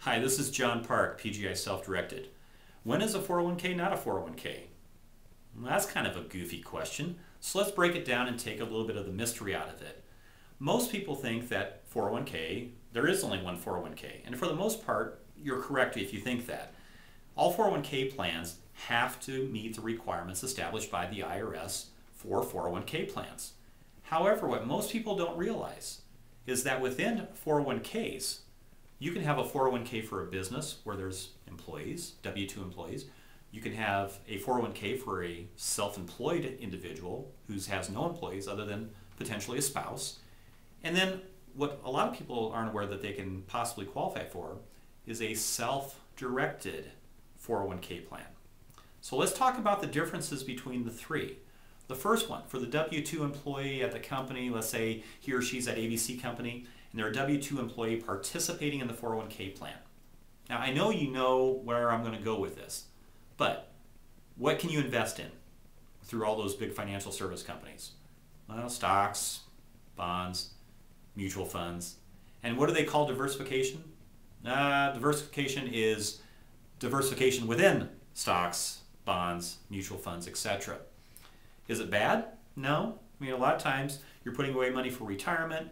Hi, this is John Park, PGI Self-Directed. When is a 401k not a 401k? Well, that's kind of a goofy question, so let's break it down and take a little bit of the mystery out of it. Most people think that 401k, there is only one 401k, and for the most part, you're correct if you think that. All 401k plans have to meet the requirements established by the IRS for 401k plans. However, what most people don't realize is that within 401ks, you can have a 401k for a business where there's employees, W-2 employees. You can have a 401k for a self-employed individual who has no employees other than potentially a spouse. And then what a lot of people aren't aware that they can possibly qualify for is a self-directed 401k plan. So let's talk about the differences between the three. The first one, for the W-2 employee at the company, let's say he or she's at ABC company, and they're a W-2 employee participating in the 401k plan. Now, I know you know where I'm going to go with this, but what can you invest in through all those big financial service companies? Well, stocks, bonds, mutual funds. And what do they call diversification? Diversification is diversification within stocks, bonds, mutual funds, etc. Is it bad? No. I mean, a lot of times you're putting away money for retirement,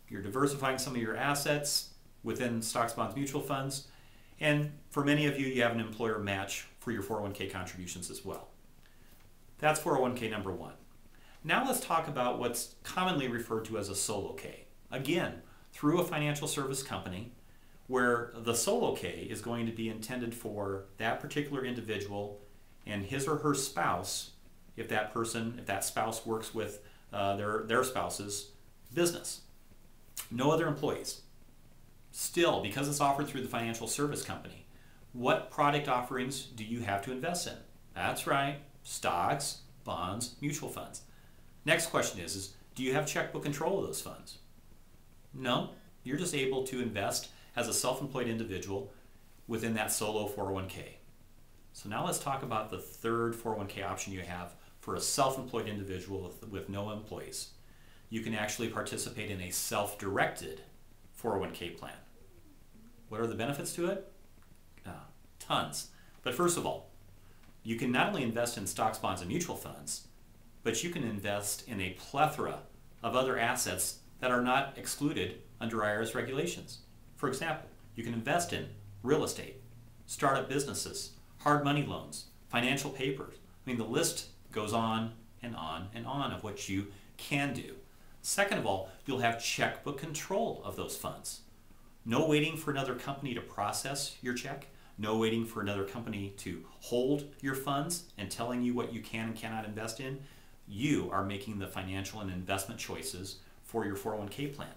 you're diversifying some of your assets within stocks, bonds, mutual funds, and for many of you, you have an employer match for your 401k contributions as well. That's 401k number one. Now let's talk about what's commonly referred to as a solo K. Again, through a financial service company where the solo K is going to be intended for that particular individual and his or her spouse if that spouse works with their spouse's business. No other employees. Still, because it's offered through the financial service company, what product offerings do you have to invest in? That's right, stocks, bonds, mutual funds. Next question is do you have checkbook control of those funds? No, you're just able to invest as a self-employed individual within that solo 401k. So now let's talk about the third 401k option you have for a self-employed individual with no employees. You can actually participate in a self-directed 401k plan. What are the benefits to it? Tons. But first of all, you can not only invest in stocks, bonds, and mutual funds, but you can invest in a plethora of other assets that are not excluded under IRS regulations. For example, you can invest in real estate, startup businesses, hard money loans, financial papers. I mean, the list goes on and on and on of what you can do. Second of all, you'll have checkbook control of those funds. No waiting for another company to process your check. No waiting for another company to hold your funds and telling you what you can and cannot invest in. You are making the financial and investment choices for your 401k plan.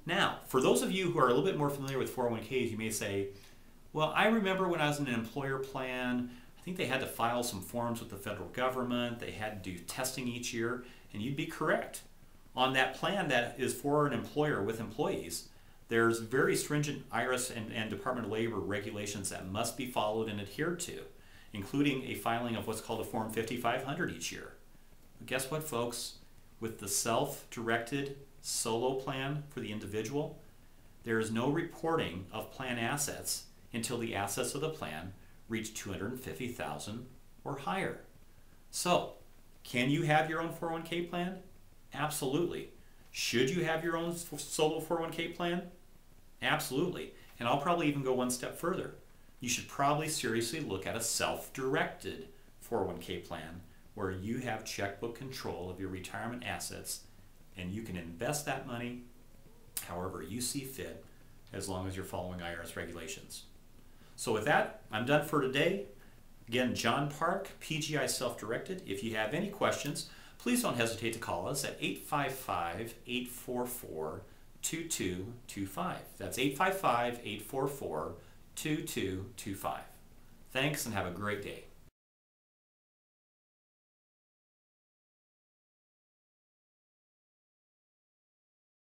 Now, for those of you who are a little bit more familiar with 401ks, you may say, well, I remember when I was in an employer plan, I think they had to file some forms with the federal government, they had to do testing each year, and you'd be correct. On that plan that is for an employer with employees, there's very stringent IRS and Department of Labor regulations that must be followed and adhered to, including a filing of what's called a Form 5500 each year. But guess what, folks? With the self-directed solo plan for the individual, there is no reporting of plan assets until the assets of the plan reach $250,000 or higher. So, can you have your own 401k plan? Absolutely. Should you have your own solo 401k plan? Absolutely. And I'll probably even go one step further. You should probably seriously look at a self-directed 401k plan where you have checkbook control of your retirement assets and you can invest that money however you see fit as long as you're following IRS regulations. So with that, I'm done for today. Again, John Park, PGI Self-Directed. If you have any questions, please don't hesitate to call us at 855-844-2225. That's 855-844-2225. Thanks and have a great day.